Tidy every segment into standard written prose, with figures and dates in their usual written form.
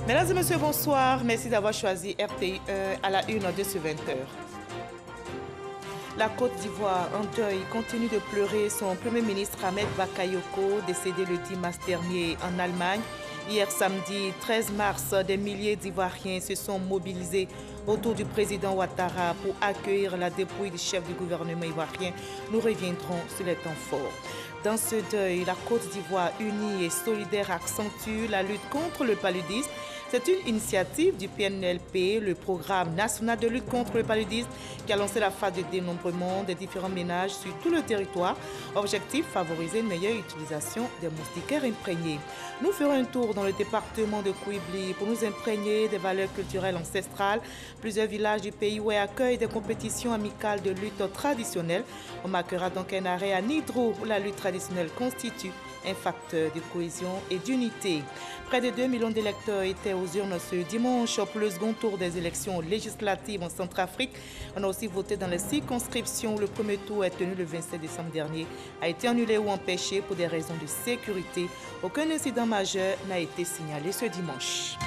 Mesdames et messieurs, bonsoir. Merci d'avoir choisi RTI 1 à la une de ce 20h. La Côte d'Ivoire, en deuil, continue de pleurer son Premier ministre Ahmed Bakayoko, décédé le 10 mars dernier en Allemagne. Hier samedi 13 mars, des milliers d'Ivoiriens se sont mobilisés autour du président Ouattara pour accueillir la dépouille du chef du gouvernement ivoirien. Nous reviendrons sur les temps forts. Dans ce deuil, la Côte d'Ivoire unie et solidaire accentue la lutte contre le paludisme. C'est une initiative du PNLP, le programme national de lutte contre le paludisme, qui a lancé la phase de dénombrement des différents ménages sur tout le territoire. Objectif, favoriser une meilleure utilisation des moustiquaires imprégnés. Nous ferons un tour dans le département de Kouibli pour nous imprégner des valeurs culturelles ancestrales. Plusieurs villages du pays où accueillent des compétitions amicales de lutte traditionnelle. On marquera donc un arrêt à Nidro où la lutte traditionnelle constitue un facteur de cohésion et d'unité. Près de 2 millions d'électeurs étaient aux urnes ce dimanche pour le second tour des élections législatives en Centrafrique. On a aussi voté dans les circonscriptions. Le premier tour est tenu le 27 décembre dernier, a été annulé ou empêché pour des raisons de sécurité. Aucun incident majeur n'a été signalé ce dimanche.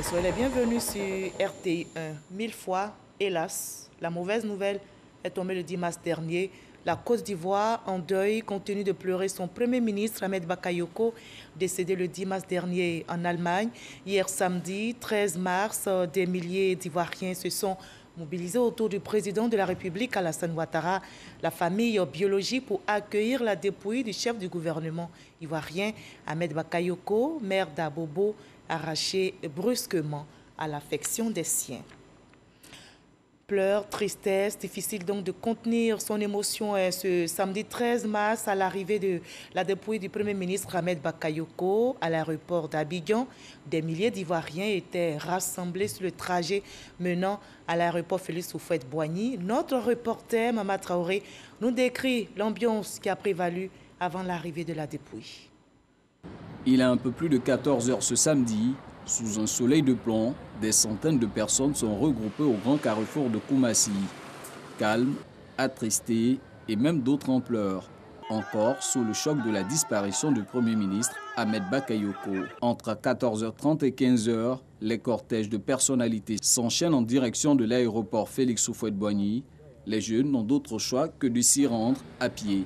Soyez les bienvenus sur RTI 1. 1000 fois, hélas, la mauvaise nouvelle est tombée le 10 mars dernier. La Côte d'Ivoire, en deuil, continue de pleurer son Premier ministre Ahmed Bakayoko, décédé le 10 mars dernier en Allemagne. Hier samedi, 13 mars, des milliers d'Ivoiriens se sont mobilisés autour du président de la République, Alassane Ouattara, la famille biologique, pour accueillir la dépouille du chef du gouvernement ivoirien, Ahmed Bakayoko, maire d'Abobo, arraché brusquement à l'affection des siens. Pleurs, tristesse, difficile donc de contenir son émotion ce samedi 13 mars à l'arrivée de la dépouille du Premier ministre Ahmed Bakayoko à l'aéroport d'Abidjan. Des milliers d'Ivoiriens étaient rassemblés sur le trajet menant à l'aéroport Félix Houphouët-Boigny. Notre reporter Mama Traoré nous décrit l'ambiance qui a prévalu avant l'arrivée de la dépouille. Il est un peu plus de 14 heures ce samedi. Sous un soleil de plomb, des centaines de personnes sont regroupées au grand carrefour de Koumassi. Calmes, attristés et même d'autres en pleurs. Encore sous le choc de la disparition du Premier ministre Ahmed Bakayoko. Entre 14h30 et 15h, les cortèges de personnalités s'enchaînent en direction de l'aéroport Félix Houphouët-Boigny. Les jeunes n'ont d'autre choix que de s'y rendre à pied.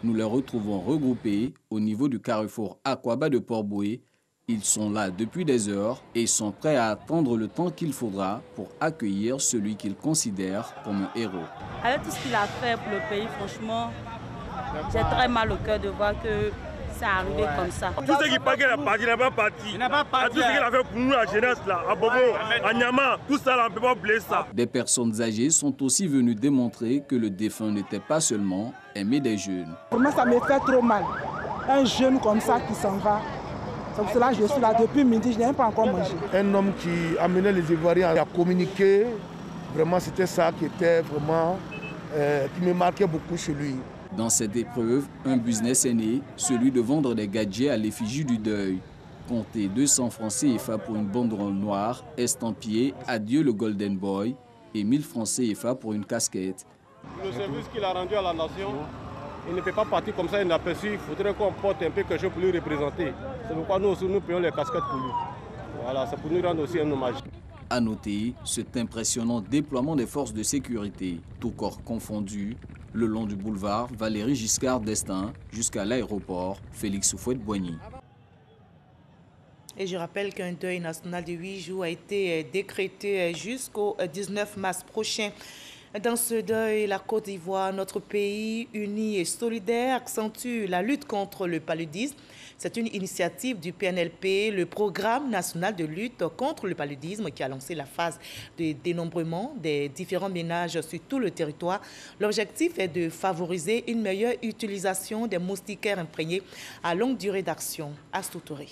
Nous les retrouvons regroupés au niveau du carrefour Akwaba de Port-Boué. Ils sont là depuis des heures et sont prêts à attendre le temps qu'il faudra pour accueillir celui qu'ils considèrent comme un héros. Avec tout ce qu'il a fait pour le pays, franchement, j'ai très mal au cœur de voir que ça arrivé comme ça. Tout ce qui paraît qu'il a parti, il n'a pas parti. Il n'a pas parti. Tout ce qu'il a fait pour nous, la jeunesse, là, à Bobo, à Niama, tout ça, là, on ne peut pas oublier ça. Des personnes âgées sont aussi venues démontrer que le défunt n'était pas seulement aimé des jeunes. Pour moi, ça me fait trop mal. Un jeune comme ça qui s'en va. C'est pour cela que je suis là depuis midi, je n'ai pas encore mangé. Un homme qui amenait les Ivoiriens à communiquer, vraiment c'était ça qui était vraiment, qui me marquait beaucoup chez lui. Dans cette épreuve, un business est né, celui de vendre des gadgets à l'effigie du deuil. Comptez 200 francs CFA pour une banderole noire, estampillée « Adieu le Golden Boy » et 1000 francs CFA pour une casquette. Le service qu'il a rendu à la nation, il ne peut pas partir comme ça inaperçu. Il faudrait qu'on porte un peu quelque chose pour lui représenter. C'est pourquoi nous aussi, nous payons les casquettes pour lui. Voilà, c'est pour nous rendre aussi un hommage. À noter cet impressionnant déploiement des forces de sécurité, tout corps confondu, le long du boulevard Valéry Giscard d'Estaing jusqu'à l'aéroport Félix Houphouët-Boigny. Et je rappelle qu'un deuil national de 8 jours a été décrété jusqu'au 19 mars prochain. Dans ce deuil, la Côte d'Ivoire, notre pays uni et solidaire, accentue la lutte contre le paludisme. C'est une initiative du PNLP, le programme national de lutte contre le paludisme, qui a lancé la phase de dénombrement des différents ménages sur tout le territoire. L'objectif est de favoriser une meilleure utilisation des moustiquaires imprégnés à longue durée d'action. Astoutouré.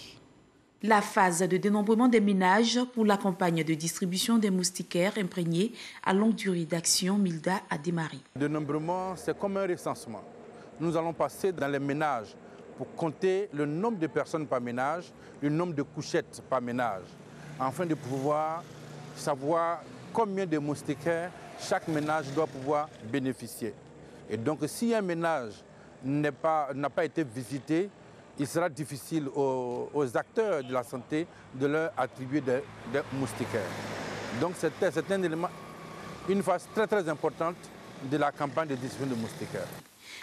La phase de dénombrement des ménages pour la campagne de distribution des moustiquaires imprégnés à longue durée d'action Milda a démarré. Le dénombrement, c'est comme un recensement. Nous allons passer dans les ménages pour compter le nombre de personnes par ménage, le nombre de couchettes par ménage, afin de pouvoir savoir combien de moustiquaires chaque ménage doit pouvoir bénéficier. Et donc, si un ménage n'a pas été visité, il sera difficile aux acteurs de la santé de leur attribuer des moustiquaires. Donc c'est un élément, une phase très très importante de la campagne de distribution de moustiquaires.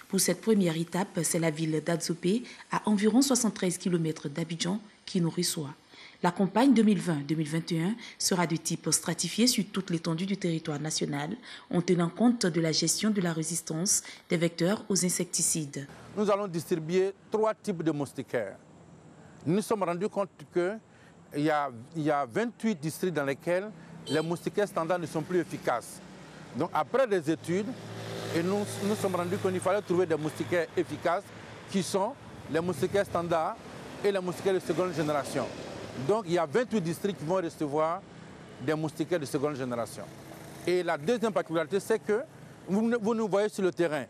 Pour cette première étape, c'est la ville d'Adzopé, à environ 73 km d'Abidjan, qui nous reçoit. La campagne 2020-2021 sera de type stratifié sur toute l'étendue du territoire national, en tenant compte de la gestion de la résistance des vecteurs aux insecticides. Nous allons distribuer 3 types de moustiquaires. Nous nous sommes rendus compte qu'il y a 28 districts dans lesquels les moustiquaires standards ne sont plus efficaces. Donc après des études, nous nous sommes rendus compte qu'il fallait trouver des moustiquaires efficaces qui sont les moustiquaires standards et les moustiquaires de seconde génération. Donc il y a 28 districts qui vont recevoir des moustiquaires de seconde génération. Et la deuxième particularité, c'est que vous nous voyez sur le terrain.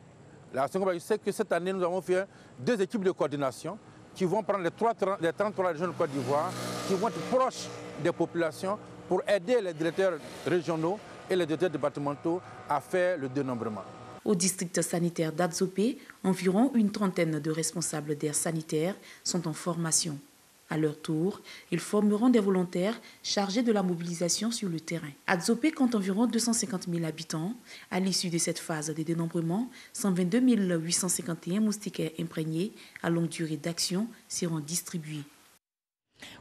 La seconde particularité, c'est que cette année, nous avons fait 2 équipes de coordination qui vont prendre les 33 régions de Côte d'Ivoire, qui vont être proches des populations pour aider les directeurs régionaux et les directeurs départementaux à faire le dénombrement. Au district sanitaire d'Adzopé, environ une trentaine de responsables d'aires sanitaires sont en formation. À leur tour, ils formeront des volontaires chargés de la mobilisation sur le terrain. Adzopé compte environ 250 000 habitants. À l'issue de cette phase de dénombrement, 122 851 moustiquaires imprégnés à longue durée d'action seront distribués.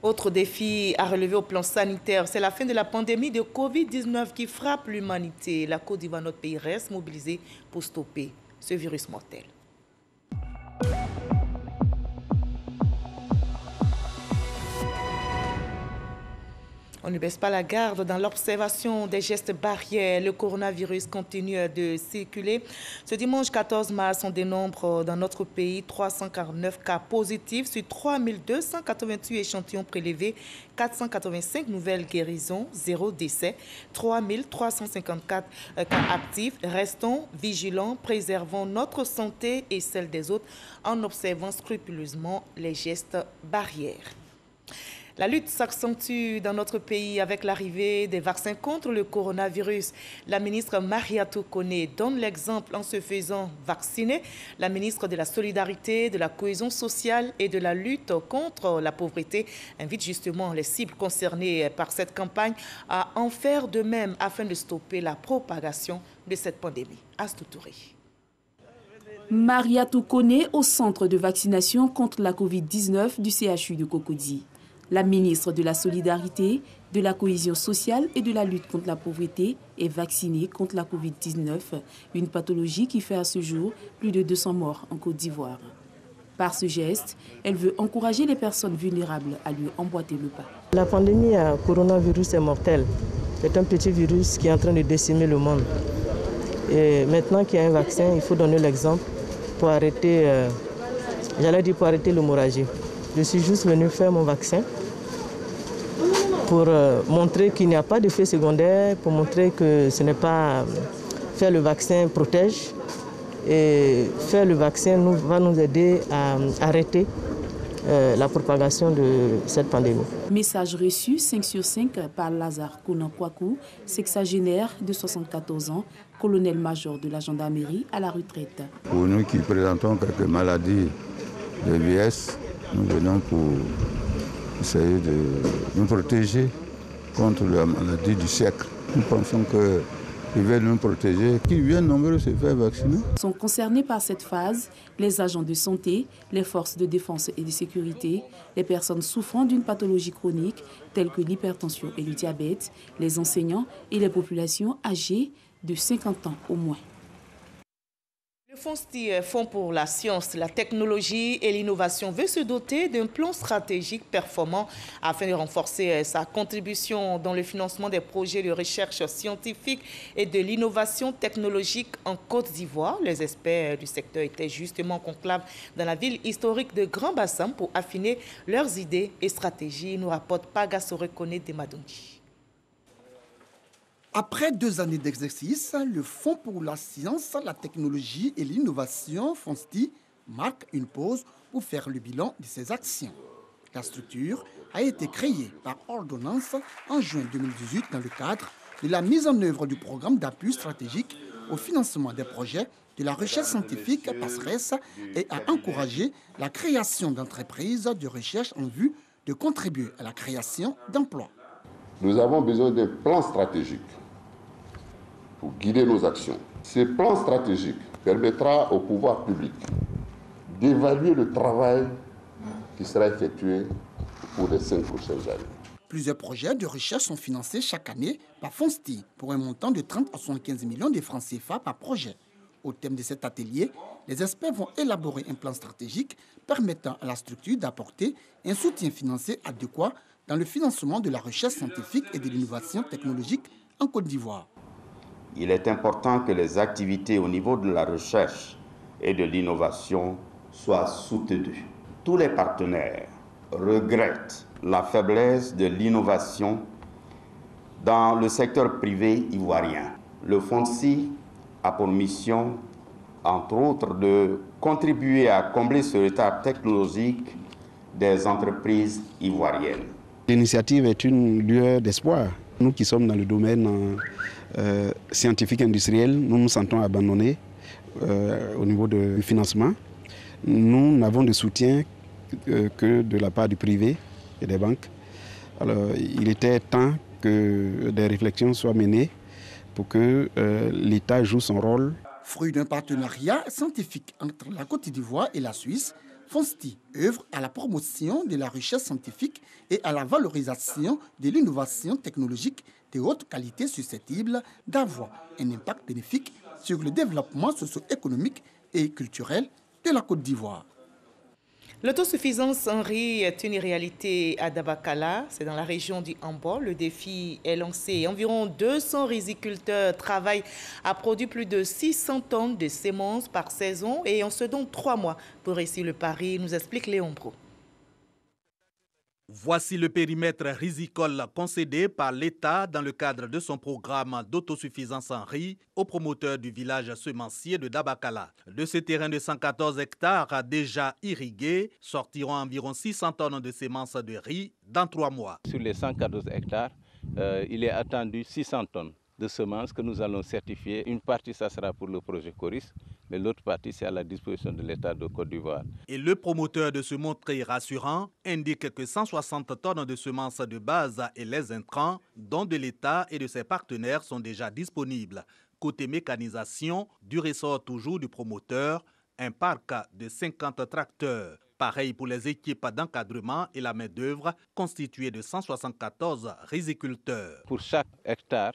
Autre défi à relever au plan sanitaire, c'est la fin de la pandémie de Covid-19 qui frappe l'humanité. La Côte d'Ivoire, notre pays, reste mobilisée pour stopper ce virus mortel. On ne baisse pas la garde dans l'observation des gestes barrières. Le coronavirus continue de circuler. Ce dimanche 14 mars, on dénombre dans notre pays 349 cas positifs sur 3288 échantillons prélevés, 485 nouvelles guérisons, 0 décès, 3354 cas actifs. Restons vigilants, préservons notre santé et celle des autres en observant scrupuleusement les gestes barrières. La lutte s'accentue dans notre pays avec l'arrivée des vaccins contre le coronavirus. La ministre Mariatou Koné donne l'exemple en se faisant vacciner. La ministre de la Solidarité, de la Cohésion sociale et de la lutte contre la pauvreté invite justement les cibles concernées par cette campagne à en faire de même afin de stopper la propagation de cette pandémie. Astou Touré. Mariatou Koné au centre de vaccination contre la Covid-19 du CHU de Cocody. La ministre de la Solidarité, de la Cohésion sociale et de la lutte contre la pauvreté est vaccinée contre la Covid-19, une pathologie qui fait à ce jour plus de 200 morts en Côte d'Ivoire. Par ce geste, elle veut encourager les personnes vulnérables à lui emboîter le pas. La pandémie à coronavirus est mortelle. C'est un petit virus qui est en train de décimer le monde. Et maintenant qu'il y a un vaccin, il faut donner l'exemple pour arrêter, pour arrêter l'hémorragie. Je suis juste venu faire mon vaccin pour montrer qu'il n'y a pas d'effet secondaire, pour montrer que ce n'est pas... Faire le vaccin protège et faire le vaccin va nous aider à arrêter la propagation de cette pandémie. Message reçu 5 sur 5 par Lazare Kounan-Kouakou, sexagénaire de 74 ans, colonel-major de la gendarmerie à la retraite. Pour nous qui présentons quelques maladies de vieillesse, nous venons pour essayer de nous protéger contre la maladie du siècle. Nous pensons qu'ils veulent nous protéger, qu'ils viennent nombreux se faire vacciner. Sont concernés par cette phase les agents de santé, les forces de défense et de sécurité, les personnes souffrant d'une pathologie chronique telle que l'hypertension et le diabète, les enseignants et les populations âgées de 50 ans au moins. Le FONSTI, Fonds pour la science, la technologie et l'innovation, veut se doter d'un plan stratégique performant afin de renforcer sa contribution dans le financement des projets de recherche scientifique et de l'innovation technologique en Côte d'Ivoire. Les experts du secteur étaient justement en conclave dans la ville historique de Grand Bassam pour affiner leurs idées et stratégies, nous rapporte Pagaso Rekoné de Madonji. Après 2 années d'exercice, le Fonds pour la science, la technologie et l'innovation, FONSTI, marque une pause pour faire le bilan de ses actions. La structure a été créée par ordonnance en juin 2018 dans le cadre de la mise en œuvre du programme d'appui stratégique au financement des projets de la recherche scientifique PASRES et à encourager la création d'entreprises de recherche en vue de contribuer à la création d'emplois. Nous avons besoin d'un plan stratégique pour guider nos actions. Ce plan stratégique permettra au pouvoir public d'évaluer le travail qui sera effectué pour les 5 prochaines années. Plusieurs projets de recherche sont financés chaque année par FONSTI pour un montant de 30 à 75 millions de francs CFA par projet. Au thème de cet atelier, les experts vont élaborer un plan stratégique permettant à la structure d'apporter un soutien financier adéquat dans le financement de la recherche scientifique et de l'innovation technologique en Côte d'Ivoire. Il est important que les activités au niveau de la recherche et de l'innovation soient soutenues. Tous les partenaires regrettent la faiblesse de l'innovation dans le secteur privé ivoirien. Le FONSTI a pour mission, entre autres, de contribuer à combler ce retard technologique des entreprises ivoiriennes. L'initiative est une lueur d'espoir. Nous qui sommes dans le domaine scientifique industriel, nous nous sentons abandonnés au niveau du financement. Nous n'avons de soutien que de la part du privé et des banques. Alors, il était temps que des réflexions soient menées pour que l'État joue son rôle. Fruit d'un partenariat scientifique entre la Côte d'Ivoire et la Suisse, FONSTI œuvre à la promotion de la recherche scientifique et à la valorisation de l'innovation technologique de haute qualité susceptible d'avoir un impact bénéfique sur le développement socio-économique et culturel de la Côte d'Ivoire. L'autosuffisance en riz est une réalité à Dabakala, c'est dans la région du Hambo. Le défi est lancé. Environ 200 riziculteurs travaillent à produire plus de 600 tonnes de semences par saison et on se donne 3 mois pour réussir le pari, nous explique Léon Pro. Voici le périmètre rizicole concédé par l'État dans le cadre de son programme d'autosuffisance en riz aux promoteurs du village semencier de Dabakala. De ce terrain de 114 hectares déjà irrigués, sortiront environ 600 tonnes de semences de riz dans 3 mois. Sur les 114 hectares, il est attendu 600 tonnes de semences que nous allons certifier. Une partie, ça sera pour le projet Coris, mais l'autre partie, c'est à la disposition de l'État de Côte d'Ivoire. Et le promoteur de se montrer rassurant indique que 160 tonnes de semences de base et les intrants, dont de l'État et de ses partenaires, sont déjà disponibles. Côté mécanisation, du ressort toujours du promoteur, un parc de 50 tracteurs. Pareil pour les équipes d'encadrement et la main-d'œuvre constituée de 174 riziculteurs. Pour chaque hectare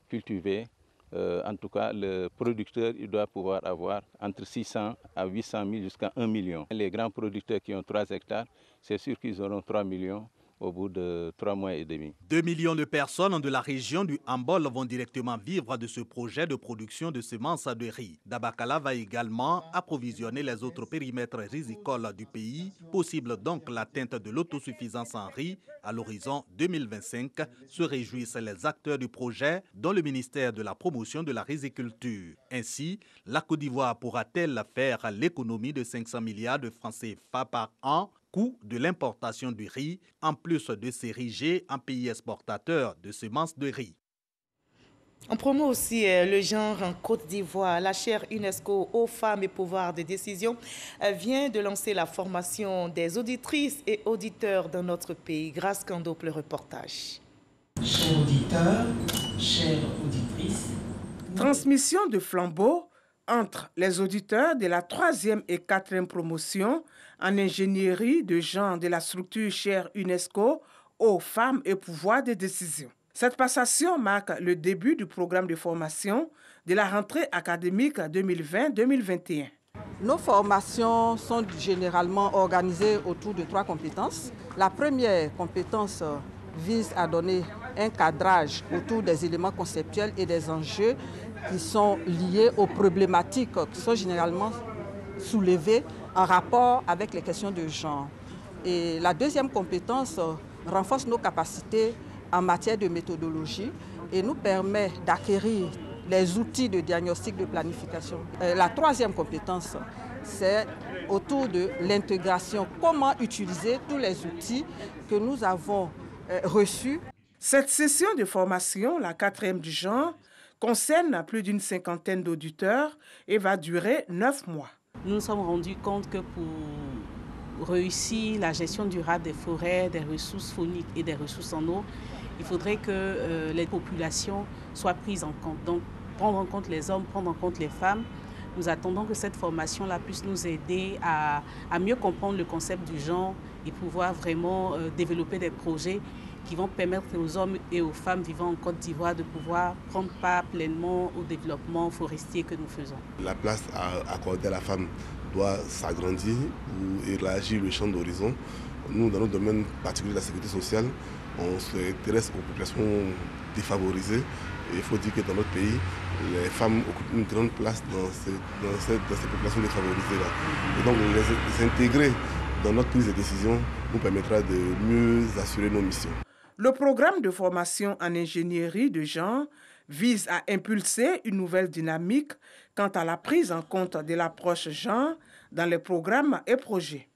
cultivé, en tout cas, le producteur il doit pouvoir avoir entre 600 à 800 000 jusqu'à 1 million. Les grands producteurs qui ont 3 hectares, c'est sûr qu'ils auront 3 millions au bout de 3 mois et demi. 2 millions de personnes de la région du Hambol vont directement vivre de ce projet de production de semences de riz. Dabakala va également approvisionner les autres périmètres rizicoles du pays. Possible donc l'atteinte de l'autosuffisance en riz à l'horizon 2025, se réjouissent les acteurs du projet, dont le ministère de la Promotion de la Riziculture. Ainsi, la Côte d'Ivoire pourra-t-elle faire l'économie de 500 milliards de francs CFA par an, coût de l'importation du riz, en plus de s'ériger en pays exportateur de semences de riz. On promeut aussi le genre en Côte d'Ivoire. La chaire UNESCO aux femmes et pouvoir de décision vient de lancer la formation des auditrices et auditeurs dans notre pays. Grâce Kando pour le reportage. Chers auditeurs, chères auditrices. Transmission de flambeau entre les auditeurs de la 3e et 4e promotion en ingénierie de genre de la structure chaire UNESCO aux femmes et pouvoir de décision. Cette passation marque le début du programme de formation de la rentrée académique 2020-2021. Nos formations sont généralement organisées autour de 3 compétences. La première compétence vise à donner un cadrage autour des éléments conceptuels et des enjeux qui sont liés aux problématiques qui sont généralement soulevées en rapport avec les questions de genre. Et la deuxième compétence renforce nos capacités en matière de méthodologie et nous permet d'acquérir les outils de diagnostic de planification. La troisième compétence, c'est autour de l'intégration. Comment utiliser tous les outils que nous avons reçus. Cette session de formation, la 4e du genre, concerne plus d'une 50aine d'auditeurs et va durer 9 mois. Nous nous sommes rendus compte que pour réussir la gestion durable des forêts, des ressources fauniques et des ressources en eau, il faudrait que les populations soient prises en compte. Donc, prendre en compte les hommes, prendre en compte les femmes. Nous attendons que cette formation-là puisse nous aider à mieux comprendre le concept du genre et pouvoir vraiment développer des projets qui vont permettre aux hommes et aux femmes vivant en Côte d'Ivoire de pouvoir prendre part pleinement au développement forestier que nous faisons. La place accordée à la femme doit s'agrandir ou élargir le champ d'horizon. Nous, dans notre domaine particulier de la sécurité sociale, on s'intéresse aux populations défavorisées. Et il faut dire que dans notre pays, les femmes occupent une grande place dans ces populations défavorisées-là. Et donc les intégrer dans notre prise de décision nous permettra de mieux assurer nos missions. Le programme de formation en ingénierie de genre vise à impulser une nouvelle dynamique quant à la prise en compte de l'approche genre dans les programmes et projets.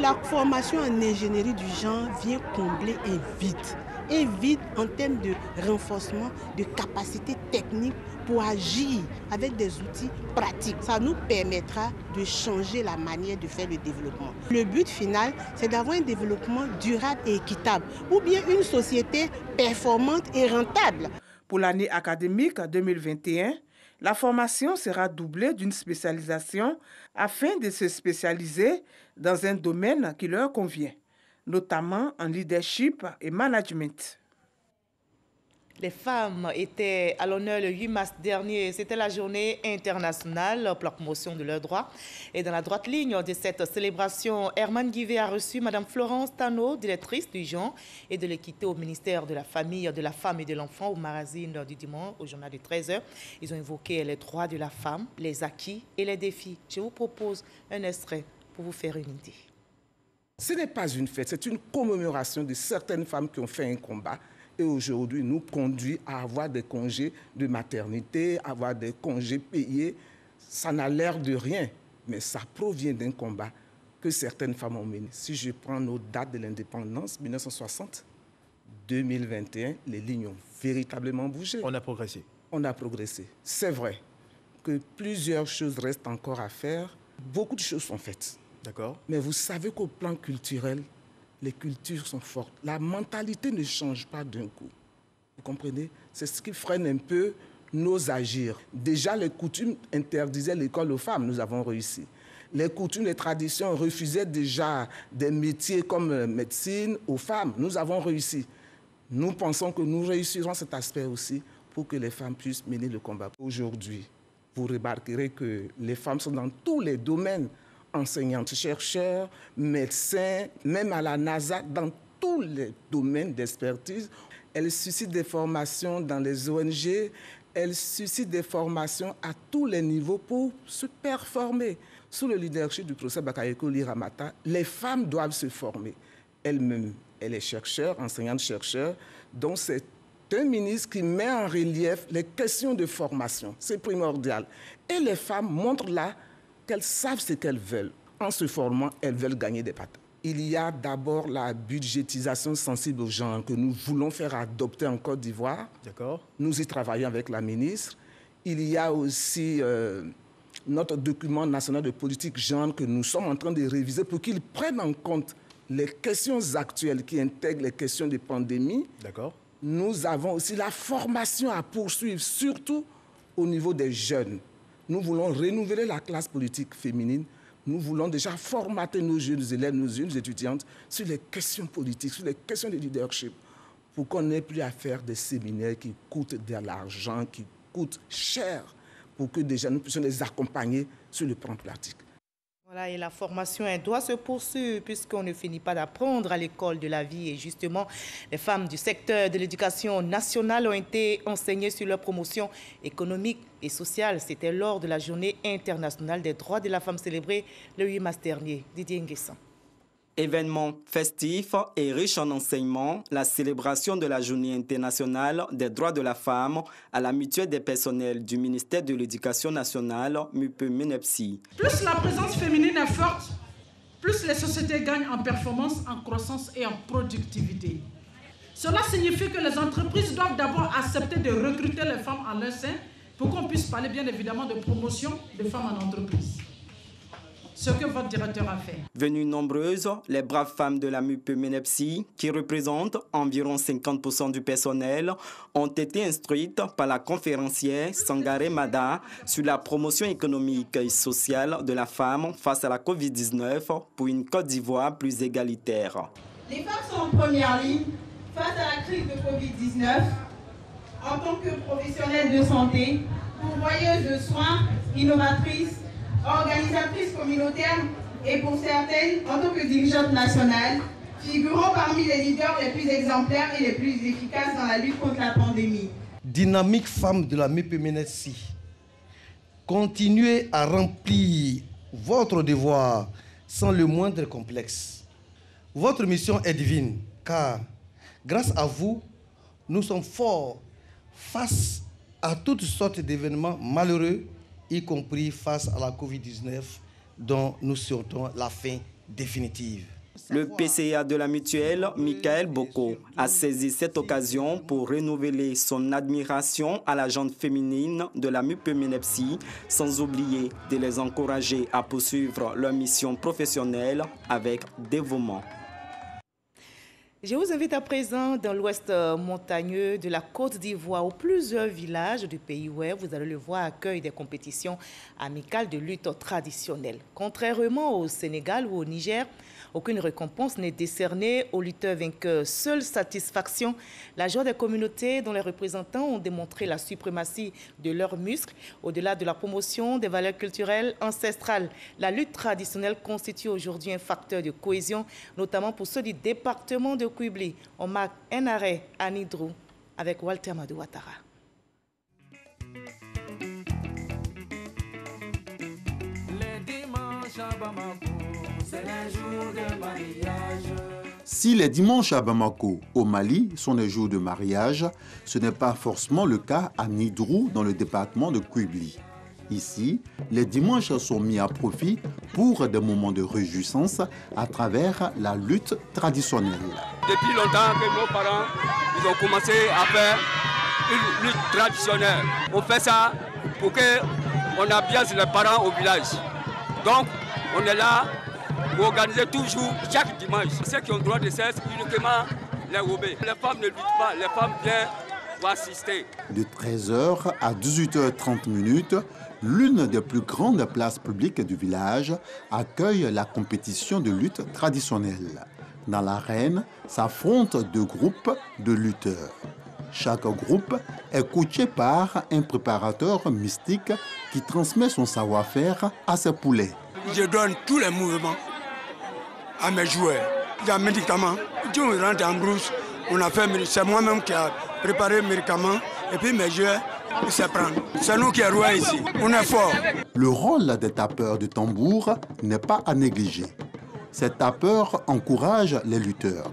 La formation en ingénierie du genre vient combler un vide en termes de renforcement de capacités techniques pour agir avec des outils pratiques. Ça nous permettra de changer la manière de faire le développement. Le but final, c'est d'avoir un développement durable et équitable, ou bien une société performante et rentable. Pour l'année académique 2021, la formation sera doublée d'une spécialisation afin de se spécialiser dans un domaine qui leur convient, notamment en leadership et management. Les femmes étaient à l'honneur le 8 mars dernier. C'était la journée internationale pour la promotion de leurs droits. Et dans la droite ligne de cette célébration, Herman Guivet a reçu Mme Florence Tano, directrice du genre et de l'équité au ministère de la Famille, de la Femme et de l'Enfant, au magazine du dimanche, au journal de 13h. Ils ont évoqué les droits de la femme, les acquis et les défis. Je vous propose un extrait pour vous faire une idée. Ce n'est pas une fête, c'est une commémoration de certaines femmes qui ont fait un combat et aujourd'hui nous conduit à avoir des congés de maternité, avoir des congés payés. Ça n'a l'air de rien, mais ça provient d'un combat que certaines femmes ont mené. Si je prends nos dates de l'indépendance, 1960, 2021, les lignes ont véritablement bougé. On a progressé. On a progressé. C'est vrai que plusieurs choses restent encore à faire. Beaucoup de choses sont faites. D'accord. Mais vous savez qu'au plan culturel, les cultures sont fortes. La mentalité ne change pas d'un coup. Vous comprenez? C'est ce qui freine un peu nos agirs. Déjà, les coutumes interdisaient l'école aux femmes. Nous avons réussi. Les coutumes, les traditions refusaient déjà des métiers comme médecine aux femmes. Nous avons réussi. Nous pensons que nous réussirons cet aspect aussi pour que les femmes puissent mener le combat. Aujourd'hui, vous remarquerez que les femmes sont dans tous les domaines. Enseignantes, chercheurs, médecins, même à la NASA, dans tous les domaines d'expertise. Elles suscitent des formations dans les ONG, elles suscitent des formations à tous les niveaux pour se performer. Sous le leadership du professeur Bakayoko Liramata, les femmes doivent se former. Elle-même, elle est chercheur, enseignante-chercheur, donc c'est un ministre qui met en relief les questions de formation. C'est primordial. Et les femmes montrent là qu'elles savent ce qu'elles veulent. En se formant, elles veulent gagner des patates. Il y a d'abord la budgétisation sensible aux genre que nous voulons faire adopter en Côte d'Ivoire. D'accord. Nous y travaillons avec la ministre. Il y a aussi notre document national de politique genre que nous sommes en train de réviser pour qu'il prenne en compte les questions actuelles qui intègrent les questions de pandémie. D'accord. Nous avons aussi la formation à poursuivre, surtout au niveau des jeunes. Nous voulons renouveler la classe politique féminine. Nous voulons déjà formater nos jeunes élèves, nos jeunes étudiantes sur les questions politiques, sur les questions de leadership, pour qu'on n'ait plus à faire des séminaires qui coûtent de l'argent, qui coûtent cher, pour que déjà nous puissions les accompagner sur le plan pratique. Voilà, et la formation elle doit se poursuivre puisqu'on ne finit pas d'apprendre à l'école de la vie. Et justement, les femmes du secteur de l'éducation nationale ont été enseignées sur leur promotion économique et sociale. C'était lors de la journée internationale des droits de la femme célébrée le 8 mars dernier. Didier Nguessan. Événement festif et riche en enseignements, la célébration de la Journée internationale des droits de la femme à la mutuelle des personnels du ministère de l'Éducation nationale, MUPE-MENEPSI. Plus la présence féminine est forte, plus les sociétés gagnent en performance, en croissance et en productivité. Cela signifie que les entreprises doivent d'abord accepter de recruter les femmes en leur sein pour qu'on puisse parler bien évidemment de promotion des femmes en entreprise. Ce que votre directeur a fait. Venues nombreuses, les braves femmes de la MUP-MENEPSI, qui représentent environ 50% du personnel, ont été instruites par la conférencière Sangaré Mada sur la promotion économique et sociale de la femme face à la COVID-19 pour une Côte d'Ivoire plus égalitaire. Les femmes sont en première ligne face à la crise de Covid-19 en tant que professionnelles de santé, pourvoyeuses de soins, innovatrices, organisatrices communautaires et pour certaines, en tant que dirigeantes nationales, figurant parmi les leaders les plus exemplaires et les plus efficaces dans la lutte contre la pandémie. Dynamique femme de la MUP-MENEPSI, continuez à remplir votre devoir sans le moindre complexe. Votre mission est divine, car grâce à vous, nous sommes forts face à toutes sortes d'événements malheureux, y compris face à la COVID-19, dont nous souhaitons la fin définitive. Le PCA de la mutuelle, Michael Boko, a saisi cette occasion pour renouveler son admiration à la gente féminine de la MUP-MENEPSI, sans oublier de les encourager à poursuivre leur mission professionnelle avec dévouement. Je vous invite à présent dans l'ouest montagneux de la Côte d'Ivoire, où plusieurs villages du pays web, vous allez le voir, accueillent des compétitions amicales de lutte traditionnelle. Contrairement au Sénégal ou au Niger, aucune récompense n'est décernée aux lutteurs vainqueurs. Seule satisfaction, la joie des communautés dont les représentants ont démontré la suprématie de leurs muscles. Au-delà de la promotion des valeurs culturelles ancestrales, la lutte traditionnelle constitue aujourd'hui un facteur de cohésion, notamment pour ceux du département de Koubli. On marque un arrêt à Nidrou avec Walter Madou Ouattara. Si les dimanches à Bamako, au Mali, sont des jours de mariage, ce n'est pas forcément le cas à Nidrou, dans le département de Koubli. Ici, les dimanches sont mis à profit pour des moments de réjouissance à travers la lutte traditionnelle. Depuis longtemps que nos parents ils ont commencé à faire une lutte traditionnelle. On fait ça pour qu'on ambiance les parents au village. Donc, on est là pour organiser toujours, chaque dimanche. Ceux qui ont le droit de cesse, uniquement les robés. Les femmes ne luttent pas, les femmes viennent pour assister. De 13h à 18h30, l'une des plus grandes places publiques du village accueille la compétition de lutte traditionnelle. Dans l'arène s'affrontent deux groupes de lutteurs. Chaque groupe est coaché par un préparateur mystique qui transmet son savoir-faire à ses poulets. Je donne tous les mouvements à mes joueurs. Il y a un médicament. Quand on rentre en brousse, on a fait, c'est moi-même qui a préparé le médicament et puis mes joueurs, ils se prennent. C'est nous qui sommes rois ici. On est forts. Le rôle des tapeurs de tambour n'est pas à négliger. Ces tapeurs encouragent les lutteurs.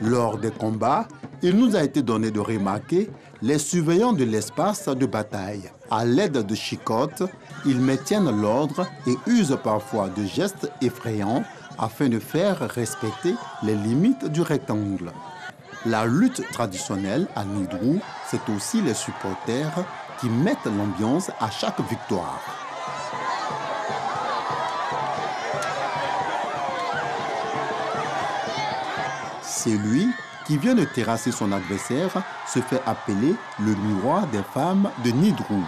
Lors des combats, il nous a été donné de remarquer les surveillants de l'espace de bataille. À l'aide de chicottes, ils maintiennent l'ordre et usent parfois de gestes effrayants afin de faire respecter les limites du rectangle. La lutte traditionnelle à Nidrou, c'est aussi les supporters qui mettent l'ambiance à chaque victoire. Celui qui vient de terrasser son adversaire se fait appeler le miroir des femmes de Nidrou.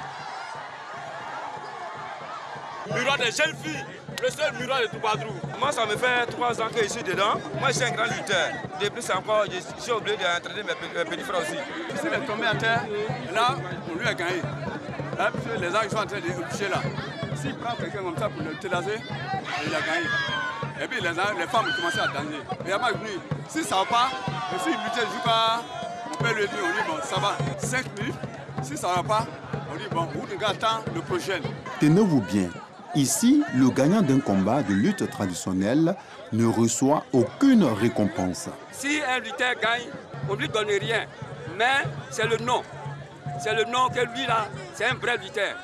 Miroir des jeunes filles, le seul miroir de Toubadrou. Moi, ça me fait 3 ans que je suis dedans. Moi, je suis un grand lutteur. De plus encore, je suis obligé d'entraîner mes petits frères aussi. S'il est tombé à terre, là, on lui a gagné. Là, les gens qui sont en train de toucher là. S'il prend quelqu'un comme ça pour le terrasser, il a gagné. Et puis les femmes commencent à danser. Il n'y a pas de nuit. Si ça ne va pas, et s'il luttait jusqu'à, on peut le dire, on dit bon, ça va, 5 minutes. Si ça ne va pas, on dit bon, vous attend le prochain. Tenez-vous bien. Ici, le gagnant d'un combat de lutte traditionnelle ne reçoit aucune récompense. Si un lutteur gagne, on ne lui donne rien. Mais c'est le nom. C'est le nom que lui là, c'est un vrai lutteur.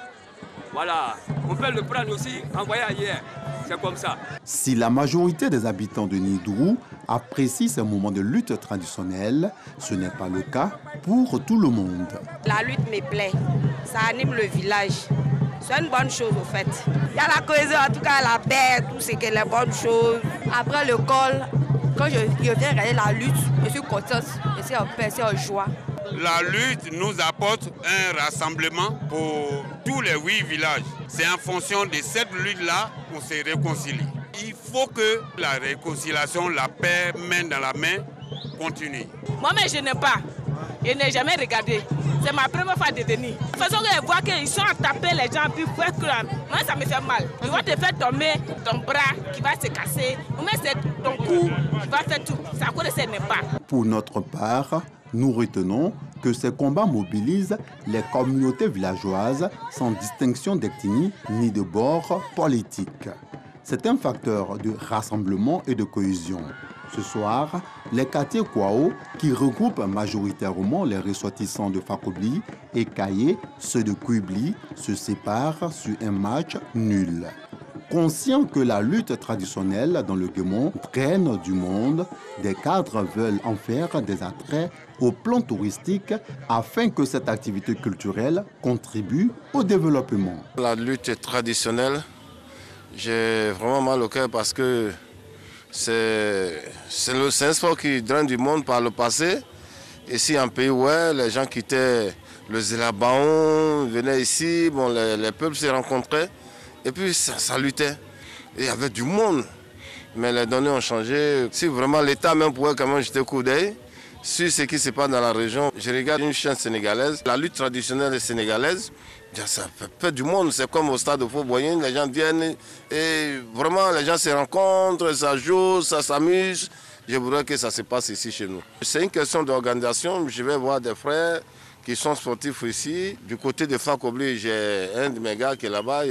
Voilà. On peut le prendre aussi, envoyer ailleurs. c'est comme ça. Si la majorité des habitants de Nidourou apprécient ces moments de lutte traditionnelle, ce n'est pas le cas pour tout le monde. La lutte me plaît, ça anime le village. C'est une bonne chose au fait. Il y a la cohésion, en tout cas la paix, tout ce qui est les bonnes choses. Après l'école, quand je viens regarder la lutte, je suis contente, je suis en paix, je suis en joie. La lutte nous apporte un rassemblement pour tous les 8 villages. C'est en fonction de cette lutte-là qu'on se réconcilie. Il faut que la réconciliation, la paix, main dans la main, continue. Moi-même, je n'ai pas. Je n'ai jamais regardé. C'est ma première fois de venir. De toute façon, je vois qu'ils sont à taper les gens, puis faire que moi, ça me fait mal. Ils vont te faire tomber ton bras qui va se casser. Ou même c'est ton cou qui va faire tout. Ça ne connaît pas. Pour notre part, nous retenons que ces combats mobilisent les communautés villageoises sans distinction d'ethnie ni de bord politique. C'est un facteur de rassemblement et de cohésion. Ce soir, les quartiers Kwao, qui regroupent majoritairement les ressortissants de Fakobli, et Kaye, ceux de Kwibli, se séparent sur un match nul. Conscients que la lutte traditionnelle dans le Guémon draine du monde, des cadres veulent en faire des attraits au plan touristique afin que cette activité culturelle contribue au développement. La lutte traditionnelle, j'ai vraiment mal au cœur parce que c'est un sport qui draine du monde par le passé. Ici, en pays où les gens quittaient le Zélabaon, venaient ici, bon, les peuples se rencontraient et puis ça luttait. Et il y avait du monde, mais les données ont changé. Si vraiment l'État même pouvait quand même jeter un coup d'œil sur ce qui se passe dans la région. Je regarde une chaîne sénégalaise, la lutte traditionnelle sénégalaise, ça fait peur du monde. C'est comme au stade de Fort-Boyenne, les gens viennent et vraiment les gens se rencontrent, ça joue, ça s'amuse. Je voudrais que ça se passe ici chez nous. C'est une question d'organisation. Je vais voir des frères qui sont sportifs ici. Du côté de Fakobli, j'ai un de mes gars qui est là-bas,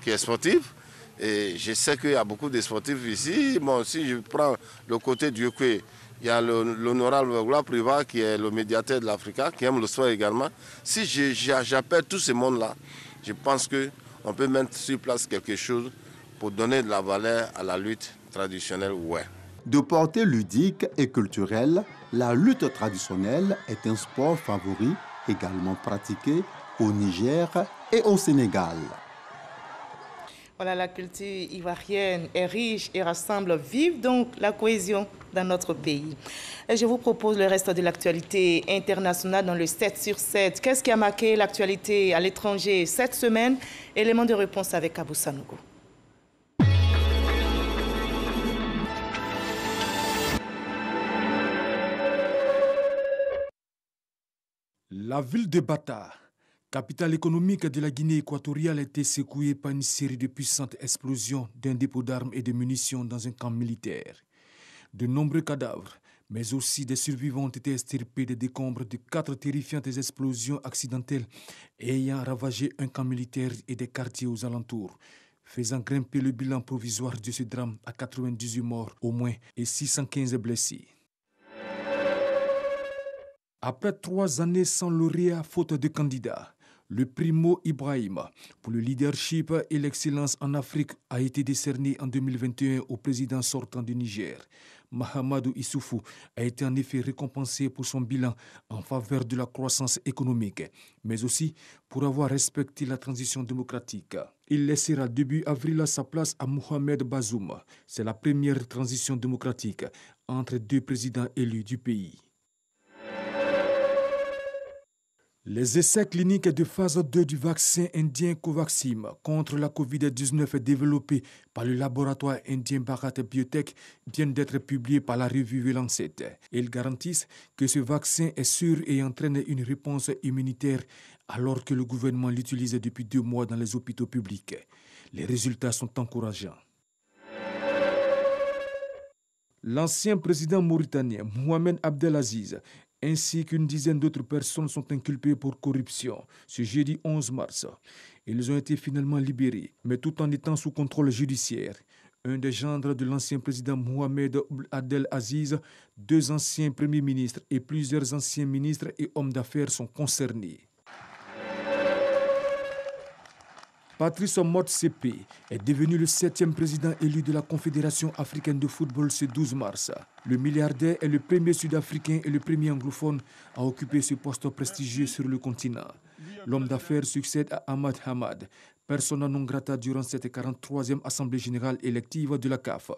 qui est sportif. Et je sais qu'il y a beaucoup de sportifs ici. Bon, si je prends le côté du Yokwe, il y a l'honorable Gloire Priva qui est le médiateur de l'Africa, qui aime le sport également. Si j'appelle tout ce monde-là, je pense qu'on peut mettre sur place quelque chose pour donner de la valeur à la lutte traditionnelle. Ouais. De portée ludique et culturelle, la lutte traditionnelle est un sport favori, également pratiqué au Niger et au Sénégal. Voilà, la culture ivoirienne est riche et rassemble vive donc la cohésion dans notre pays. Et je vous propose le reste de l'actualité internationale dans le 7 sur 7. Qu'est-ce qui a marqué l'actualité à l'étranger cette semaine? Élément de réponse avec Abou Sanogo. La ville de Bata, capitale économique de la Guinée équatoriale, a été secouée par une série de puissantes explosions d'un dépôt d'armes et de munitions dans un camp militaire. De nombreux cadavres, mais aussi des survivants ont été extirpés des décombres de 4 terrifiantes explosions accidentelles ayant ravagé un camp militaire et des quartiers aux alentours, faisant grimper le bilan provisoire de ce drame à 98 morts au moins et 615 blessés. Après 3 années sans lauréat faute de candidat, le prix Mo Ibrahim pour le leadership et l'excellence en Afrique a été décerné en 2021 au président sortant du Niger. Mahamadou Issoufou a été en effet récompensé pour son bilan en faveur de la croissance économique, mais aussi pour avoir respecté la transition démocratique. Il laissera début avril sa place à Mohamed Bazoum. C'est la première transition démocratique entre 2 présidents élus du pays. Les essais cliniques de phase 2 du vaccin indien Covaxin contre la COVID-19 développé par le laboratoire indien Bharat Biotech viennent d'être publiés par la revue The Lancet. Ils garantissent que ce vaccin est sûr et entraîne une réponse immunitaire alors que le gouvernement l'utilise depuis 2 mois dans les hôpitaux publics. Les résultats sont encourageants. L'ancien président mauritanien Mohamed Abdelaziz ainsi qu'une dizaine d'autres personnes sont inculpées pour corruption ce jeudi 11 mars. Ils ont été finalement libérés, mais tout en étant sous contrôle judiciaire. Un des gendres de l'ancien président Mohamed Abdel Aziz, 2 anciens premiers ministres et plusieurs anciens ministres et hommes d'affaires sont concernés. Patrice Motsepe est devenu le 7e président élu de la Confédération africaine de football ce 12 mars. Le milliardaire est le premier sud-africain et le premier anglophone à occuper ce poste prestigieux sur le continent. L'homme d'affaires succède à Ahmad Hamad, persona non grata durant cette 43e Assemblée générale élective de la CAF.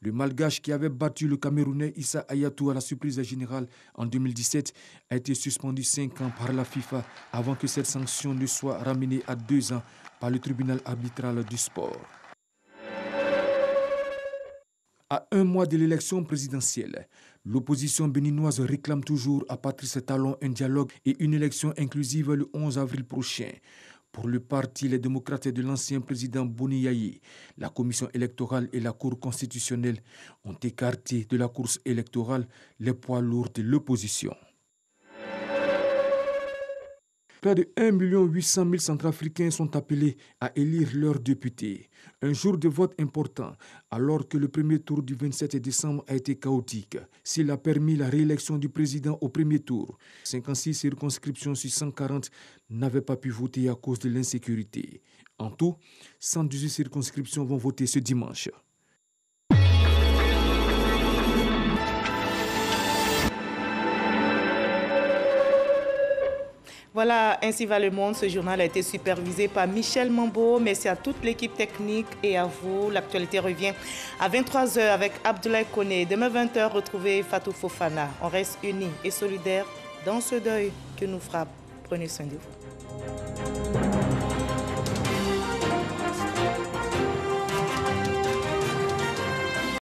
Le Malgache qui avait battu le Camerounais Issa Hayatou à la surprise générale en 2017 a été suspendu 5 ans par la FIFA avant que cette sanction ne soit ramenée à 2 ans par le tribunal arbitral du sport. À un mois de l'élection présidentielle, l'opposition béninoise réclame toujours à Patrice Talon un dialogue et une élection inclusive le 11 avril prochain. Pour le parti Les démocrates de l'ancien président Boni Yayi, la commission électorale et la Cour constitutionnelle ont écarté de la course électorale les poids lourds de l'opposition. Près de 1 800 000 Centrafricains sont appelés à élire leurs députés. Un jour de vote important, alors que le premier tour du 27 décembre a été chaotique. S'il a permis la réélection du président au premier tour, 56 circonscriptions sur 140 n'avaient pas pu voter à cause de l'insécurité. En tout, 118 circonscriptions vont voter ce dimanche. Voilà, ainsi va le monde. Ce journal a été supervisé par Michel Mambo. Merci à toute l'équipe technique et à vous. L'actualité revient à 23h avec Abdoulaye Koné. Demain 20h, retrouvez Fatou Fofana. On reste unis et solidaires dans ce deuil que nous frappe. Prenez soin de vous.